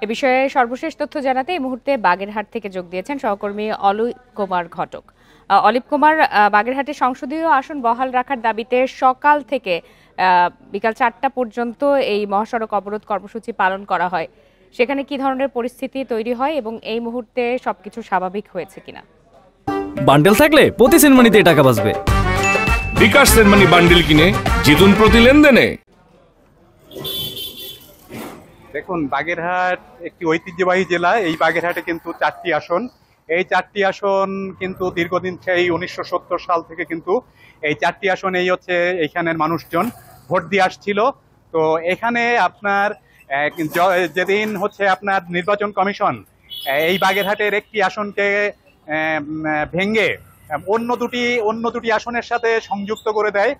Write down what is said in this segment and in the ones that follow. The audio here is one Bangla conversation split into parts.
এ বিষয়ে সর্বশেষ তথ্য জানাতে এই মুহূর্তে বাগেরহাট থেকে যোগ দিয়েছেন সহকর্মী অলিপ কুমার ঘটক। অলিপ কুমার, বাগেরহাটে সংসদীয় আসন বহাল রাখার দাবিতে সকাল থেকে বিকাল 4টা পর্যন্ত এই মহাসড়ক অবরোধ কর্মসূচি পালন করা হয়। সেখানে কি ধরনের পরিস্থিতি তৈরি হয় এবং এই মুহূর্তে সবকিছু স্বাভাবিক হয়েছে কিনা? বান্ডেল থাকলে প্রতি সেনমানিতে টাকা বাঁচবে। বিকাশ সেনমানি বান্ডেল কিনে জিতুন প্রতি লেনদেনে। দেখুন, বাগেরহাট একটি ঐতিহ্যবাহী জেলা। এই বাগেরহাটে কিন্তু 4টি আসন। এই 4টি আসন কিন্তু দীর্ঘদিন সেই 1970 সাল থেকে কিন্তু এই 4টি আসনেই হচ্ছে এইখানের মানুষজন ভোট দিয়ে আসছিল। তো এখানে আপনার যেদিন হচ্ছে আপনার নির্বাচন কমিশন এই বাগেরহাটের একটি আসনকে ভেঙে অন্য দুটি আসনের সাথে সংযুক্ত করে দেয়,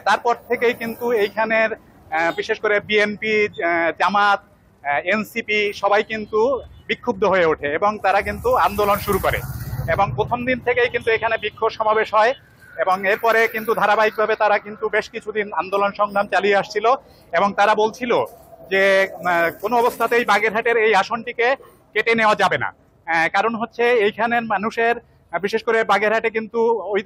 তারপর থেকেই কিন্তু এইখানের বিশেষ করে বিএনপি, জামাত, এনসিপি সবাই কিন্তু বিক্ষুব্ধ হয়ে ওঠে এবং তারা কিন্তু আন্দোলন শুরু করে। এবং প্রথম দিন থেকেই কিন্তু এখানে বিক্ষোভ সমাবেশ হয় এবং এরপরে কিন্তু ধারাবাহিকভাবে তারা কিন্তু বেশ কিছুদিন আন্দোলন সংগ্রাম চালিয়ে আসছিল এবং তারা বলছিল যে কোনো অবস্থাতেই বাগেরহাটের এই আসনটিকে কেটে নেওয়া যাবে না। কারণ হচ্ছে এইখানের মানুষের, বিশেষ করে বাগেরহাটে কিন্তু ওই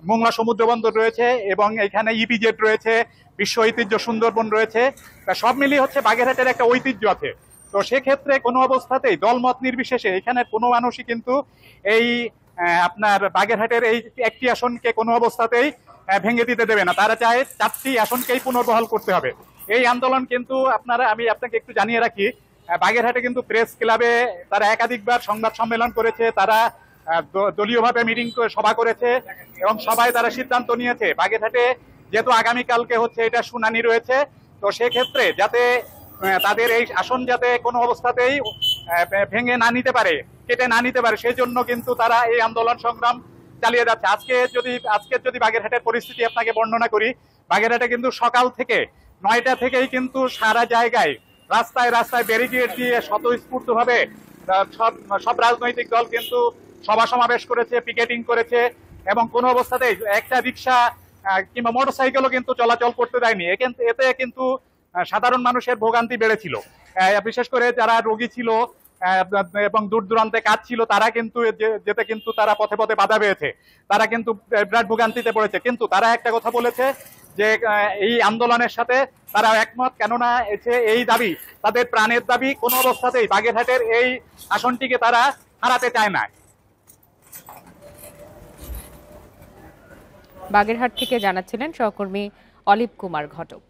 মোংলা সমুদ্র বন্দর রয়েছে এবং এখানে ইপিজেড রয়েছে, বিশ্ব ঐতিহ্য সুন্দরবন রয়েছে। তা সব মিলিয়ে হচ্ছে বাগেরহাটের একটা ঐতিহ্য আছে। তো সেক্ষেত্রে কোনো অবস্থাতেই দলমত নির্বিশেষে এখানের কোনো মানুষই কিন্তু এই আপনার বাগেরহাটের এই একটি আসনকে কোনো অবস্থাতেই ভেঙে দিতে দেবে না। তারা চায় 4টি আসনকেই পুনর্বহাল করতে হবে। এই আন্দোলন কিন্তু আমি আপনাকে একটু জানিয়ে রাখি, বাগেরহাটে কিন্তু প্রেস ক্লাবে তারা একাধিকবার সংবাদ সম্মেলন করেছে, তারা দলীয়ভাবে মিটিং সভা করেছে এবং সবাই তারা সিদ্ধান্ত নিয়েছে বাগেরহাটে যেহেতু আগামীকালকে হচ্ছে এটা শুনানি রয়েছে, তো সেক্ষেত্রে যাতে তাদের এই আসন যাতে কোনো অবস্থাতেই ভেঙে না নিতে পারে, কেটে না নিতে পারে, সেই জন্য কিন্তু তারা এই আন্দোলন সংগ্রাম চালিয়ে যাচ্ছে। আজকের যদি বাগেরহাটের পরিস্থিতি আপনাকে বর্ণনা করি, বাগেরহাটে কিন্তু সকাল থেকে 9টা থেকেই কিন্তু সারা জায়গায় রাস্তায় রাস্তায় ব্যারিকেড দিয়ে স্বতঃস্ফূর্তভাবে সব রাজনৈতিক দল কিন্তু সভা সমাবেশ করেছে, পিকেটিং করেছে এবং কোনো অবস্থাতেই একটা রিক্সা কিংবা মোটরসাইকেলও কিন্তু চলাচল করতে দেয়নি। এতে কিন্তু সাধারণ মানুষের ভোগান্তি বেড়েছিল, বিশেষ করে যারা রোগী ছিল এবং দূর দূরান্তে কাজ ছিল তারা কিন্তু যেতে কিন্তু তারা পথে পথে বাধা পেয়েছে, তারা কিন্তু বিরাট ভোগান্তিতে পড়েছে। কিন্তু তারা একটা কথা বলেছে যে এই আন্দোলনের সাথে তারা একমত, কেননা এই দাবি তাদের প্রাণের দাবি। কোনো অবস্থাতেই বাগেরহাটের এই আসনটিকে তারা হারাতে চায় না। বাগেরহাট থেকে জানাচ্ছিলেন সহকর্মী অলিপ কুমার ঘটক।